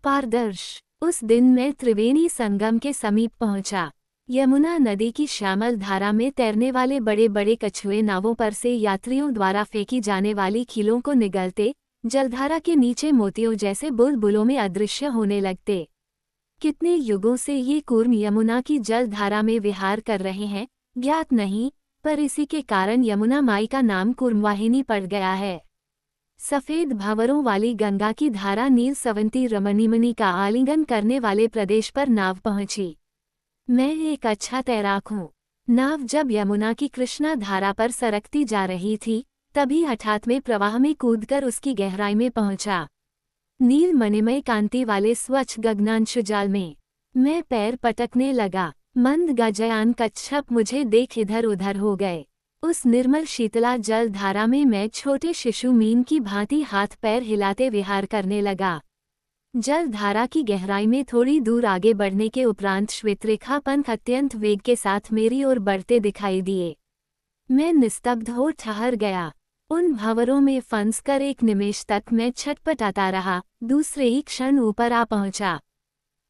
पारदर्श। उस दिन मैं त्रिवेणी संगम के समीप पहुंचा। यमुना नदी की श्यामल धारा में तैरने वाले बड़े बड़े कछुए नावों पर से यात्रियों द्वारा फेंकी जाने वाली खीलों को निगलते जलधारा के नीचे मोतियों जैसे बुलबुलों में अदृश्य होने लगते। कितने युगों से ये कूर्म यमुना की जलधारा में विहार कर रहे हैं ज्ञात नहीं, पर इसी के कारण यमुना माई का नाम कूर्मवाहिनी पड़ गया है। सफेद भंवरों वाली गंगा की धारा नील सवंती रमणीमणि का आलिंगन करने वाले प्रदेश पर नाव पहुंची। मैं एक अच्छा तैराक हूँ। नाव जब यमुना की कृष्णा धारा पर सरकती जा रही थी, तभी हठात में प्रवाह में कूदकर उसकी गहराई में पहुंचा। नील मणिमय कांति वाले स्वच्छ गगनांशु जाल में मैं पैर पटकने लगा। मंद गजयान कच्छप मुझे देख इधर उधर हो गए। उस निर्मल शीतला जल धारा में मैं छोटे शिशु मीन की भांति हाथ पैर हिलाते विहार करने लगा। जल धारा की गहराई में थोड़ी दूर आगे बढ़ने के उपरांत श्वेतरेखा पंख अत्यंत वेग के साथ मेरी ओर बढ़ते दिखाई दिए। मैं निस्तब्ध हो ठहर गया। उन भंवरों में फंसकर एक निमेष तक मैं छटपटाता रहा, दूसरे ही क्षण ऊपर आ पहुंचा।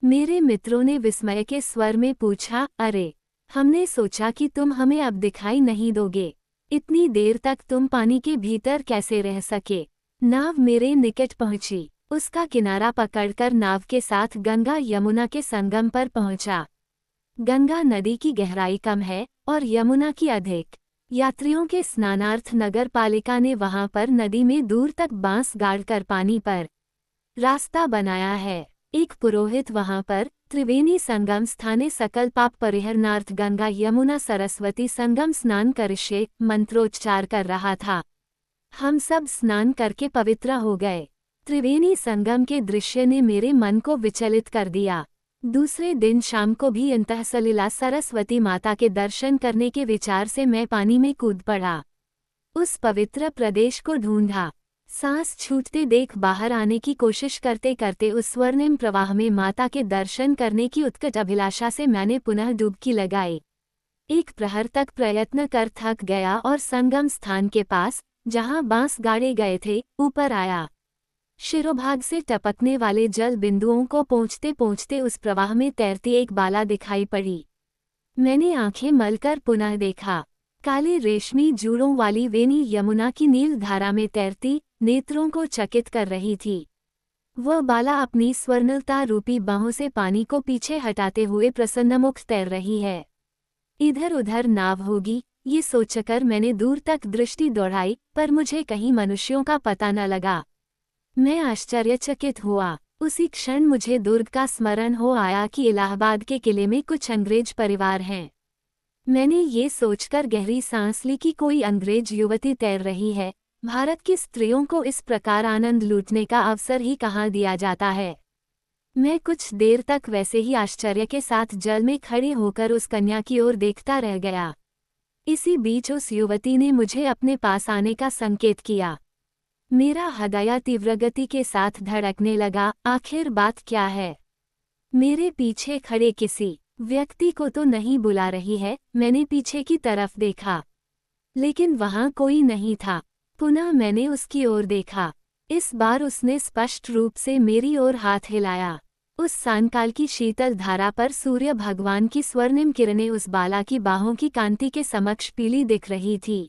मेरे मित्रों ने विस्मय के स्वर में पूछा, अरे, हमने सोचा कि तुम हमें अब दिखाई नहीं दोगे। इतनी देर तक तुम पानी के भीतर कैसे रह सके? नाव मेरे निकट पहुंची। उसका किनारा पकड़कर नाव के साथ गंगा यमुना के संगम पर पहुंचा। गंगा नदी की गहराई कम है और यमुना की अधिक। यात्रियों के स्नानार्थ नगर पालिका ने वहां पर नदी में दूर तक बांस गाड़कर पानी पर रास्ता बनाया है। एक पुरोहित वहां पर त्रिवेणी संगम स्थाने सकल पाप परिहरणार्थ गंगा यमुना सरस्वती संगम स्नान करिष्ये मंत्रोच्चार कर रहा था। हम सब स्नान करके पवित्र हो गए। त्रिवेणी संगम के दृश्य ने मेरे मन को विचलित कर दिया। दूसरे दिन शाम को भी अंतःसलिला सरस्वती माता के दर्शन करने के विचार से मैं पानी में कूद पड़ा। उस पवित्र प्रदेश को ढूंढा। सांस छूटते देख बाहर आने की कोशिश करते करते उस स्वर्णिम प्रवाह में माता के दर्शन करने की उत्कट अभिलाषा से मैंने पुनः डुबकी लगाई। एक प्रहर तक प्रयत्न कर थक गया और संगम स्थान के पास, जहां बांस गाड़े गए थे, ऊपर आया। शिरोभाग से टपकने वाले जल बिंदुओं को पहुँचते पहुँचते उस प्रवाह में तैरती एक बाला दिखाई पड़ी। मैंने आंखें मलकर पुनः देखा। काले रेशमी जूड़ों वाली वेणी यमुना की नील धारा में तैरती नेत्रों को चकित कर रही थी। वह बाला अपनी स्वर्णलता रूपी बाहों से पानी को पीछे हटाते हुए प्रसन्नमुख तैर रही है। इधर उधर नाव होगी, ये सोचकर मैंने दूर तक दृष्टि दौड़ाई, पर मुझे कहीं मनुष्यों का पता न लगा। मैं आश्चर्यचकित हुआ। उसी क्षण मुझे दुर्ग का स्मरण हो आया कि इलाहाबाद के किले में कुछ अंग्रेज परिवार हैं। मैंने ये सोचकर गहरी सांस ली कि कोई अंग्रेज युवती तैर रही है। भारत की स्त्रियों को इस प्रकार आनंद लूटने का अवसर ही कहाँ दिया जाता है। मैं कुछ देर तक वैसे ही आश्चर्य के साथ जल में खड़े होकर उस कन्या की ओर देखता रह गया। इसी बीच उस युवती ने मुझे अपने पास आने का संकेत किया। मेरा हृदय तीव्र गति के साथ धड़कने लगा। आखिर बात क्या है? मेरे पीछे खड़े किसी व्यक्ति को तो नहीं बुला रही है। मैंने पीछे की तरफ देखा, लेकिन वहां कोई नहीं था। पुनः मैंने उसकी ओर देखा। इस बार उसने स्पष्ट रूप से मेरी ओर हाथ हिलाया। उस सांकाल की शीतल धारा पर सूर्य भगवान की स्वर्णिम किरणें उस बाला की बाहों की कांति के समक्ष पीली दिख रही थी।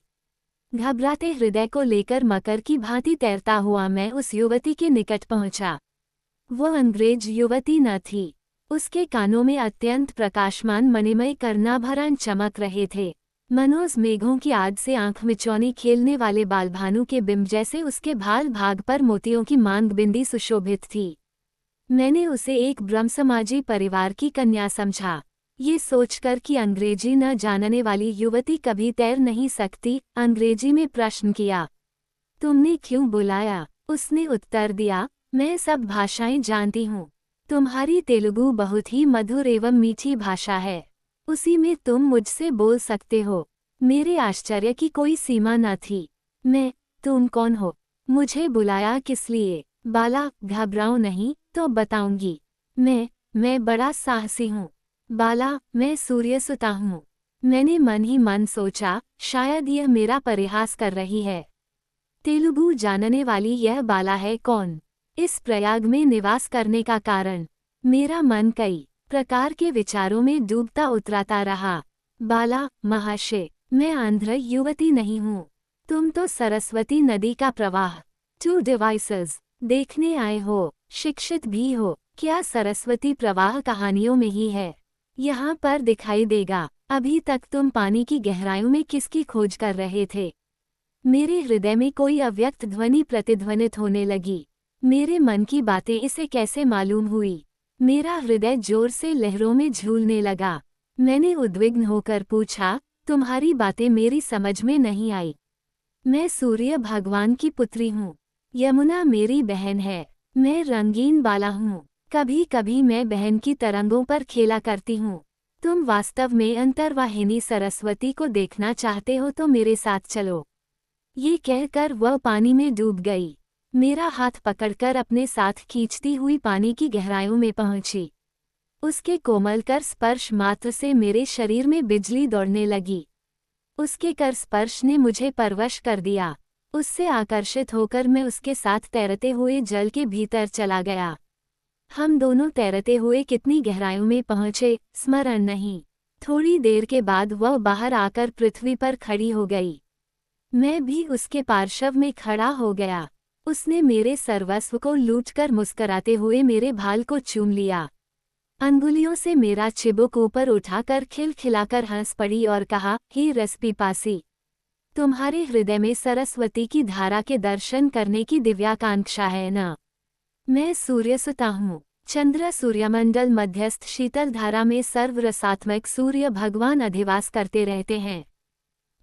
घबराते हृदय को लेकर मकर की भांति तैरता हुआ मैं उस युवती के निकट पहुंचा। वह अंग्रेज युवती न थी। उसके कानों में अत्यंत प्रकाशमान मणिमय कर्णाभरण चमक रहे थे। मनोज मेघों की आड़ से आंख मिचौनी खेलने वाले बालभानु के बिंब जैसे उसके भाल भाग पर मोतियों की मांग बिंदी सुशोभित थी। मैंने उसे एक ब्रह्मसमाजी परिवार की कन्या समझा। ये सोचकर कि अंग्रेजी न जानने वाली युवती कभी तैर नहीं सकती, अंग्रेजी में प्रश्न किया, तुमने क्यों बुलाया? उसने उत्तर दिया, मैं सब भाषाएं जानती हूँ। तुम्हारी तेलुगु बहुत ही मधुर एवं मीठी भाषा है। उसी में तुम मुझसे बोल सकते हो। मेरे आश्चर्य की कोई सीमा न थी। तुम कौन हो? मुझे बुलाया किस लिए? बाला, घबराओ नहीं, तो बताऊंगी। मैं बड़ा साहसी हूँ। बाला, मैं सूर्यसुता हूँ। मैंने मन ही मन सोचा, शायद यह मेरा परिहास कर रही है। तेलुगु जानने वाली यह बाला है कौन? इस प्रयाग में निवास करने का कारण। मेरा मन कई प्रकार के विचारों में डूबता उतराता रहा। बाला महाशय, मैं आंध्र युवती नहीं हूँ। तुम तो सरस्वती नदी का प्रवाह, टू डिवाइसेस, देखने आए हो, शिक्षित भी हो। क्या सरस्वती प्रवाह कहानियों में ही है? यहाँ पर दिखाई देगा। अभी तक तुम पानी की गहराइयों में किसकी खोज कर रहे थे? मेरे हृदय में कोई अव्यक्त ध्वनि प्रतिध्वनित होने लगी। मेरे मन की बातें इसे कैसे मालूम हुई? मेरा हृदय जोर से लहरों में झूलने लगा। मैंने उद्विग्न होकर पूछा, तुम्हारी बातें मेरी समझ में नहीं आई। मैं सूर्य भगवान की पुत्री हूँ। यमुना मेरी बहन है। मैं रंगीन बाला हूँ। कभी कभी मैं बहन की तरंगों पर खेला करती हूँ। तुम वास्तव में अंतर्वाहिनी सरस्वती को देखना चाहते हो तो मेरे साथ चलो। ये कहकर वह पानी में डूब गई। मेरा हाथ पकड़कर अपने साथ खींचती हुई पानी की गहराइयों में पहुंची। उसके कोमल कर स्पर्श मात्र से मेरे शरीर में बिजली दौड़ने लगी। उसके कर स्पर्श ने मुझे परवश कर दिया। उससे आकर्षित होकर मैं उसके साथ तैरते हुए जल के भीतर चला गया। हम दोनों तैरते हुए कितनी गहराइयों में पहुंचे, स्मरण नहीं। थोड़ी देर के बाद वह बाहर आकर पृथ्वी पर खड़ी हो गई। मैं भी उसके पार्श्व में खड़ा हो गया। उसने मेरे सर्वस्व को लूटकर मुस्कराते हुए मेरे भाल को चूम लिया। अंगुलियों से मेरा चिबुक ऊपर उठाकर खिलखिलाकर हंस पड़ी और कहा, हे रसपिपासी, तुम्हारे हृदय में सरस्वती की धारा के दर्शन करने की दिव्याकांक्षा है न? मैं सूर्यसुता हूँ। चंद्र सूर्यमंडल मध्यस्थ शीतल धारा में सर्वरसात्मक सूर्य भगवान अधिवास करते रहते हैं।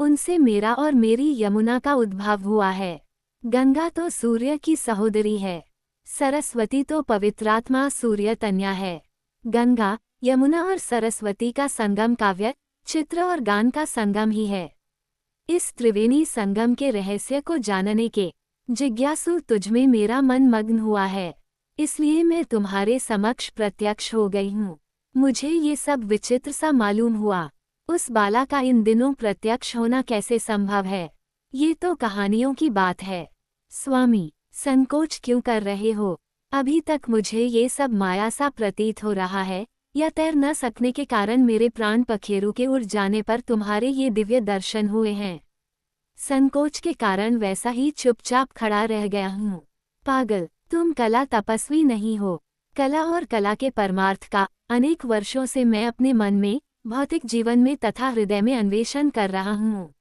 उनसे मेरा और मेरी यमुना का उद्भव हुआ है। गंगा तो सूर्य की सहोदरी है। सरस्वती तो पवित्रात्मा सूर्य तन्या है। गंगा, यमुना और सरस्वती का संगम काव्य, चित्र और गान का संगम ही है। इस त्रिवेणी संगम के रहस्य को जानने के जिज्ञासु तुझमें मेरा मन मग्न हुआ है। इसलिए मैं तुम्हारे समक्ष प्रत्यक्ष हो गई हूँ। मुझे ये सब विचित्र सा मालूम हुआ। उस बाला का इन दिनों प्रत्यक्ष होना कैसे संभव है? ये तो कहानियों की बात है। स्वामी, संकोच क्यों कर रहे हो? अभी तक मुझे ये सब माया सा प्रतीत हो रहा है, या तैर न सकने के कारण मेरे प्राण पखेरु के उड़ जाने पर तुम्हारे ये दिव्य दर्शन हुए हैं। संकोच के कारण वैसा ही चुपचाप खड़ा रह गया हूँ। पागल, तुम कला तपस्वी नहीं हो। कला और कला के परमार्थ का अनेक वर्षों से मैं अपने मन में, भौतिक जीवन में तथा हृदय में अन्वेषण कर रहा हूँ।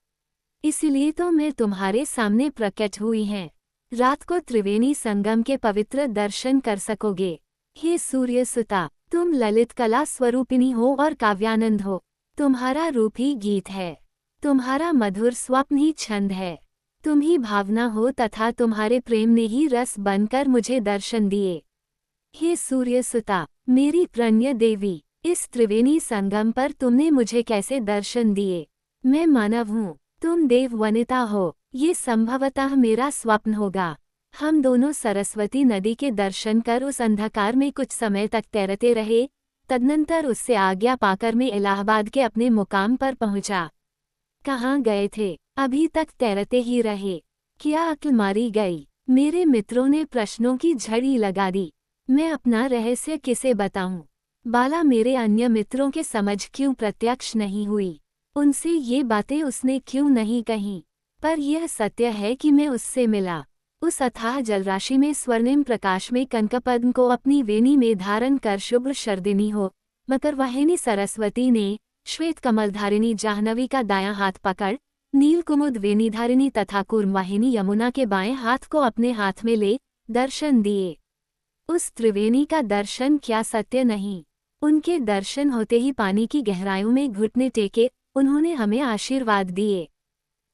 इसलिए तो मैं तुम्हारे सामने प्रकट हुई हैं। रात को त्रिवेणी संगम के पवित्र दर्शन कर सकोगे। हे सूर्यसुता, तुम ललित कला स्वरूपिणी हो और काव्यानंद हो। तुम्हारा रूप ही गीत है। तुम्हारा मधुर स्वप्न ही छंद है। तुम ही भावना हो तथा तुम्हारे प्रेम ने ही रस बनकर मुझे दर्शन दिए। हे सूर्यसुता, मेरी प्रणय देवी, इस त्रिवेणी संगम पर तुमने मुझे कैसे दर्शन दिए? मैं मानव हूँ, तुम देव वनिता हो। ये संभवतः मेरा स्वप्न होगा। हम दोनों सरस्वती नदी के दर्शन कर उस अंधकार में कुछ समय तक तैरते रहे। तदनंतर उससे आज्ञा पाकर मैं इलाहाबाद के अपने मुकाम पर पहुंचा। कहाँ गए थे? अभी तक तैरते ही रहे। क्या अक्ल मारी गई? मेरे मित्रों ने प्रश्नों की झड़ी लगा दी। मैं अपना रहस्य किसे बताऊं? बाला मेरे अन्य मित्रों के समझ क्यों प्रत्यक्ष नहीं हुई? उनसे ये बातें उसने क्यों नहीं कहीं? पर यह सत्य है कि मैं उससे मिला। उस अथाह जलराशि में स्वर्णिम प्रकाश में कनकपद्म को अपनी वेणी में धारण कर शुभ्र शर्दिनी हो मकरवाहिनी सरस्वती ने श्वेत कमलधारिणी जाह्नवी का दायां हाथ पकड़ नीलकुमुद वेणीधारिणी तथा कूर्मवाहिनी यमुना के बाएं हाथ को अपने हाथ में ले दर्शन दिए। उस त्रिवेणी का दर्शन क्या सत्य नहीं? उनके दर्शन होते ही पानी की गहराइयों में घुटने टेके उन्होंने हमें आशीर्वाद दिए।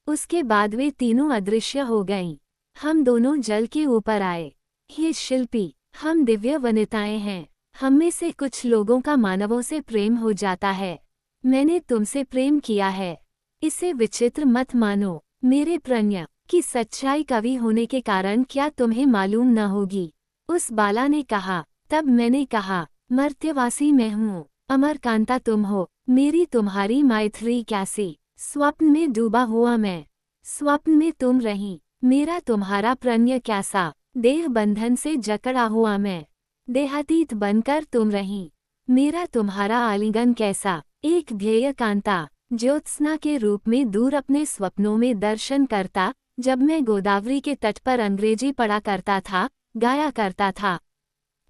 उसके बाद वे तीनों अदृश्य हो गईं। हम दोनों जल के ऊपर आए। हे शिल्पी, हम दिव्य वनिताएं हैं। हम में से कुछ लोगों का मानवों से प्रेम हो जाता है। मैंने तुमसे प्रेम किया है। इसे विचित्र मत मानो। मेरे प्रणय की सच्चाई कवि होने के कारण क्या तुम्हें मालूम न होगी? उस बाला ने कहा। तब मैंने कहा, मर्त्यवासी मैं हूँ, अमरकांता तुम हो। मेरी तुम्हारी मैथिली कैसी? स्वप्न में डूबा हुआ मैं, स्वप्न में तुम रही। मेरा तुम्हारा प्रणय कैसा? देह बंधन से जकड़ा हुआ मैं, देहातीत बनकर तुम रही। मेरा तुम्हारा आलिंगन कैसा, एक ध्येय कांता, ज्योत्सना के रूप में दूर अपने स्वप्नों में दर्शन करता, जब मैं गोदावरी के तट पर अंग्रेजी पढ़ा करता था, गाया करता था।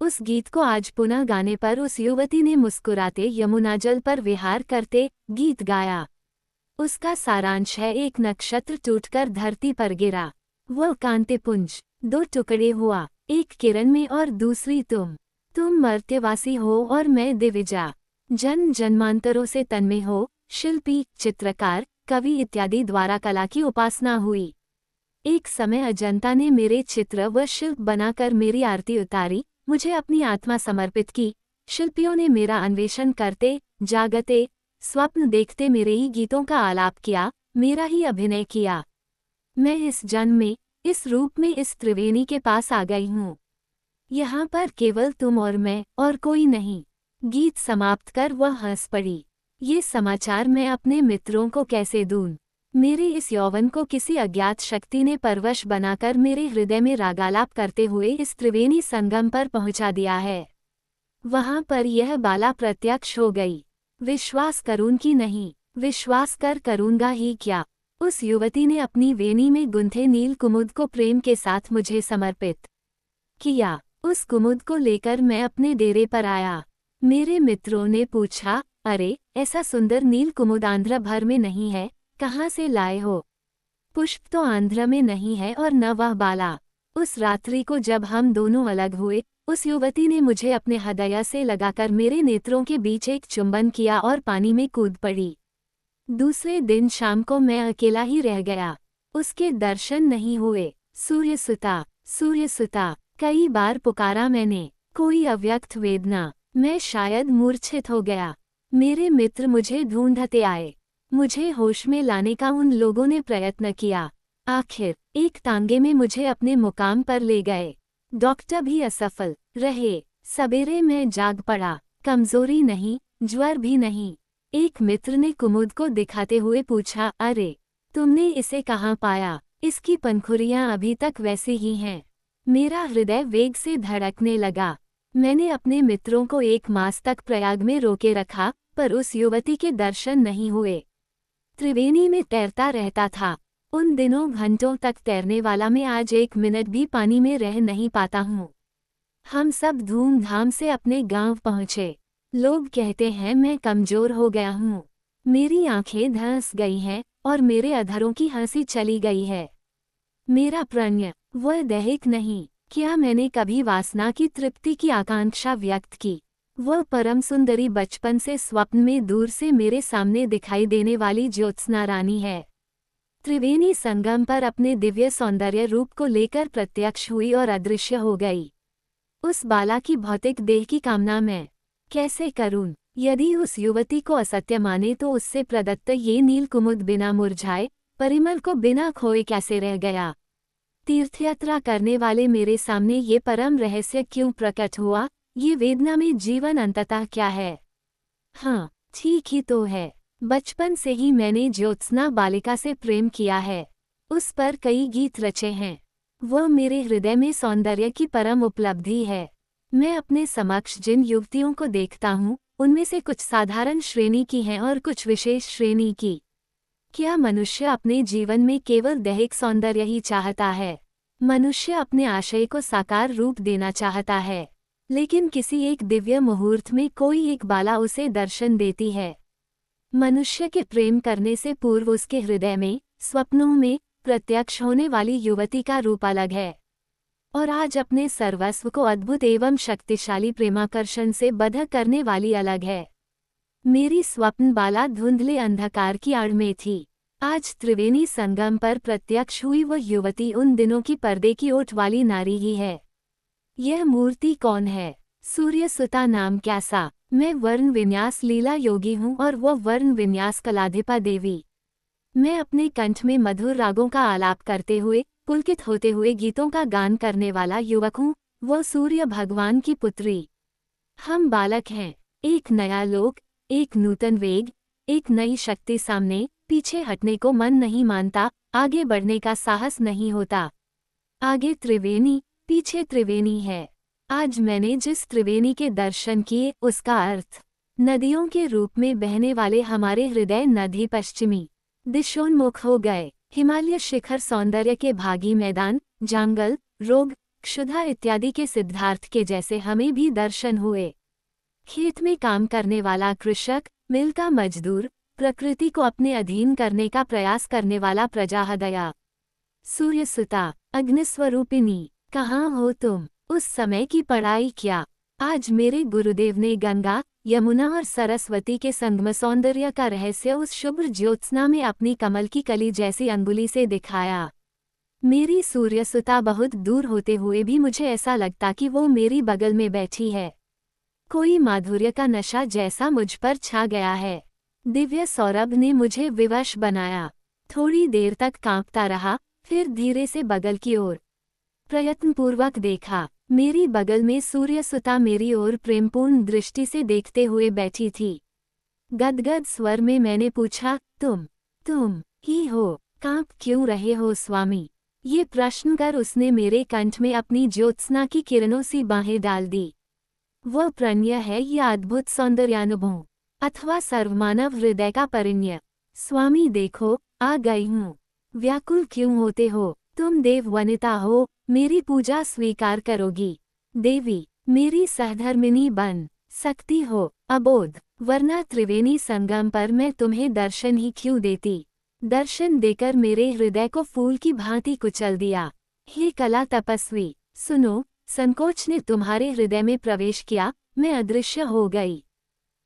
उस गीत को आज पुनः गाने पर उस युवती ने मुस्कुराते यमुना जल पर विहार करते गीत गाया। उसका सारांश है, एक नक्षत्र टूटकर धरती पर गिरा, वो कांतिपुंज दो टुकड़े हुआ, एक किरण में और दूसरी तुम मर्त्यवासी हो और मैं दिविजा, जन्म जन्मांतरों से तन्मय हो, शिल्पी, चित्रकार, कवि इत्यादि द्वारा कला की उपासना हुई। एक समय अजंता ने मेरे चित्र व शिल्प बनाकर मेरी आरती उतारी, मुझे अपनी आत्मा समर्पित की। शिल्पियों ने मेरा अन्वेषण करते, जागते, स्वप्न देखते मेरे ही गीतों का आलाप किया, मेरा ही अभिनय किया। मैं इस जन्म में, इस रूप में इस त्रिवेणी के पास आ गई हूँ। यहाँ पर केवल तुम और मैं, और कोई नहीं। गीत समाप्त कर वह हंस पड़ी। ये समाचार मैं अपने मित्रों को कैसे दूं? मेरे इस यौवन को किसी अज्ञात शक्ति ने परवश बनाकर मेरे हृदय में रागालाप करते हुए इस त्रिवेणी संगम पर पहुंचा दिया है। वहां पर यह बाला प्रत्यक्ष हो गई। विश्वास करूं कि नहीं, विश्वास करूंगा ही क्या। उस युवती ने अपनी वेणी में गुंथे नील कुमुद को प्रेम के साथ मुझे समर्पित किया। उस कुमुद को लेकर मैं अपने डेरे पर आया। मेरे मित्रों ने पूछा, अरे ऐसा सुंदर नील कुमुद आंध्र भर में नहीं है, कहाँ से लाए हो? पुष्प तो आंध्र में नहीं है और न वह बाला। उस रात्रि को जब हम दोनों अलग हुए, उस युवती ने मुझे अपने हृदय से लगाकर मेरे नेत्रों के बीच एक चुंबन किया और पानी में कूद पड़ी। दूसरे दिन शाम को मैं अकेला ही रह गया। उसके दर्शन नहीं हुए। सूर्यसुता, सूर्यसुता कई बार पुकारा मैंने, कोई अव्यक्त वेदना, मैं शायद मूर्छित हो गया। मेरे मित्र मुझे ढूंढते आए, मुझे होश में लाने का उन लोगों ने प्रयत्न किया। आखिर एक तांगे में मुझे अपने मुकाम पर ले गए। डॉक्टर भी असफल रहे। सवेरे मैं जाग पड़ा, कमजोरी नहीं, ज्वर भी नहीं। एक मित्र ने कुमुद को दिखाते हुए पूछा, अरे तुमने इसे कहाँ पाया? इसकी पंखुड़ियाँ अभी तक वैसी ही हैं। मेरा हृदय वेग से धड़कने लगा। मैंने अपने मित्रों को 1 मास तक प्रयाग में रोके रखा, पर उस युवती के दर्शन नहीं हुए। त्रिवेणी में तैरता रहता था। उन दिनों घंटों तक तैरने वाला मैं आज 1 मिनट भी पानी में रह नहीं पाता हूँ। हम सब धूमधाम से अपने गांव पहुँचे। लोग कहते हैं मैं कमजोर हो गया हूँ। मेरी आंखें धंस गई हैं और मेरे अधरों की हंसी चली गई है। मेरा प्रणय वह दैहिक नहीं। क्या मैंने कभी वासना की तृप्ति की आकांक्षा व्यक्त की? वह परम सुंदरी बचपन से स्वप्न में दूर से मेरे सामने दिखाई देने वाली ज्योत्सना रानी है। त्रिवेणी संगम पर अपने दिव्य सौंदर्य रूप को लेकर प्रत्यक्ष हुई और अदृश्य हो गई। उस बाला की भौतिक देह की कामना मैं कैसे करूं? यदि उस युवती को असत्य माने तो उससे प्रदत्त ये नील कुमुद बिना मुरझाए, परिमल को बिना खोए कैसे रह गया? तीर्थयात्रा करने वाले मेरे सामने ये परम रहस्य क्यों प्रकट हुआ? ये वेदना में जीवन अंततः क्या है? हाँ, ठीक ही तो है। बचपन से ही मैंने ज्योत्सना बालिका से प्रेम किया है। उस पर कई गीत रचे हैं। वह मेरे हृदय में सौंदर्य की परम उपलब्धि है। मैं अपने समक्ष जिन युवतियों को देखता हूँ, उनमें से कुछ साधारण श्रेणी की हैं और कुछ विशेष श्रेणी की। क्या मनुष्य अपने जीवन में केवल दैहिक सौंदर्य ही चाहता है? मनुष्य अपने आशय को साकार रूप देना चाहता है, लेकिन किसी एक दिव्य मुहूर्त में कोई एक बाला उसे दर्शन देती है। मनुष्य के प्रेम करने से पूर्व उसके हृदय में, स्वप्नों में प्रत्यक्ष होने वाली युवती का रूप अलग है। और आज अपने सर्वस्व को अद्भुत एवं शक्तिशाली प्रेमाकर्षण से बंध करने वाली अलग है। मेरी स्वप्न बाला धुंधले अंधकार की आड़ में थी। आज त्रिवेणी संगम पर प्रत्यक्ष हुई वह युवती उन दिनों की पर्दे की ओट वाली नारी ही है। यह मूर्ति कौन है? सूर्यसुता नाम कैसा? मैं वर्ण विन्यास लीला योगी हूँ और वह वर्ण विन्यास कलाधिपा देवी। मैं अपने कंठ में मधुर रागों का आलाप करते हुए, पुलकित होते हुए गीतों का गान करने वाला युवक हूँ, वह सूर्य भगवान की पुत्री। हम बालक हैं। एक नया लोक, एक नूतन वेग, एक नई शक्ति सामने। पीछे हटने को मन नहीं मानता, आगे बढ़ने का साहस नहीं होता। आगे त्रिवेणी, पीछे त्रिवेणी है। आज मैंने जिस त्रिवेणी के दर्शन किए उसका अर्थ नदियों के रूप में बहने वाले हमारे हृदय नदी पश्चिमी दिशोन्मुख हो गए। हिमालय शिखर सौंदर्य के भागी मैदान, जंगल, रोग, क्षुधा इत्यादि के सिद्धार्थ के जैसे हमें भी दर्शन हुए। खेत में काम करने वाला कृषक, मिल का मजदूर, प्रकृति को अपने अधीन करने का प्रयास करने वाला प्रजाहृदया, सूर्यसुता, अग्निस्वरूपिणी, कहाँ हो तुम? उस समय की पढ़ाई क्या? आज मेरे गुरुदेव ने गंगा, यमुना और सरस्वती के संगम सौंदर्य का रहस्य उस शुभ्र ज्योत्सना में अपनी कमल की कली जैसी अंगुली से दिखाया। मेरी सूर्यसुता बहुत दूर होते हुए भी मुझे ऐसा लगता कि वो मेरी बगल में बैठी है। कोई माधुर्य का नशा जैसा मुझ पर छा गया है। दिव्य सौरभ ने मुझे विवश बनाया। थोड़ी देर तक कांपता रहा, फिर धीरे से बगल की ओर प्रयत्नपूर्वक देखा। मेरी बगल में सूर्यसुता मेरी ओर प्रेमपूर्ण दृष्टि से देखते हुए बैठी थी। गदगद स्वर में मैंने पूछा, तुम ही हो? कांप क्यों रहे हो स्वामी? ये प्रश्न कर उसने मेरे कंठ में अपनी ज्योत्सना की किरणों सी बाहें डाल दी। वह प्रणय है या अद्भुत सौंदर्यानुभव, अथवा सर्वमानव हृदय का परिण्य? स्वामी देखो, आ गई हूँ। व्याकुल क्यों होते हो? तुम देव वनिता हो, मेरी पूजा स्वीकार करोगी। देवी, मेरी सहधर्मिणी बन सकती हो अबोध, वरना त्रिवेणी संगम पर मैं तुम्हें दर्शन ही क्यों देती? दर्शन देकर मेरे हृदय को फूल की भांति कुचल दिया। हे कला तपस्वी, सुनो, संकोच ने तुम्हारे हृदय में प्रवेश किया, मैं अदृश्य हो गई।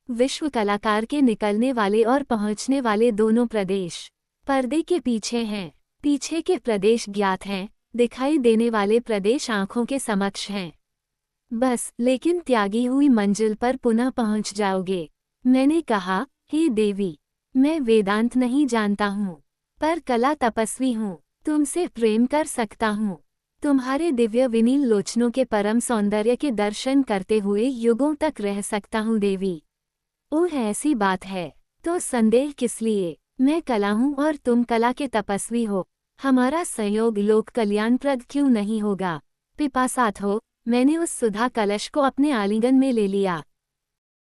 विश्व कलाकार के निकलने वाले और पहुंचने वाले दोनों प्रदेश पर्दे के पीछे हैं। पीछे के प्रदेश ज्ञात हैं, दिखाई देने वाले प्रदेश आंखों के समक्ष हैं। बस, लेकिन त्यागी हुई मंजिल पर पुनः पहुंच जाओगे। मैंने कहा, हे देवी, मैं वेदांत नहीं जानता हूँ, पर कला तपस्वी हूँ। तुमसे प्रेम कर सकता हूँ। तुम्हारे दिव्य विनील लोचनों के परम सौंदर्य के दर्शन करते हुए युगों तक रह सकता हूँ देवी। ओह, ऐसी बात है तो संदेह किस लिए? मैं कला हूँ और तुम कला के तपस्वी हो। हमारा संयोग लोक कल्याणप्रद क्यों नहीं होगा? पिपासात हो, मैंने उस सुधा कलश को अपने आलिंगन में ले लिया।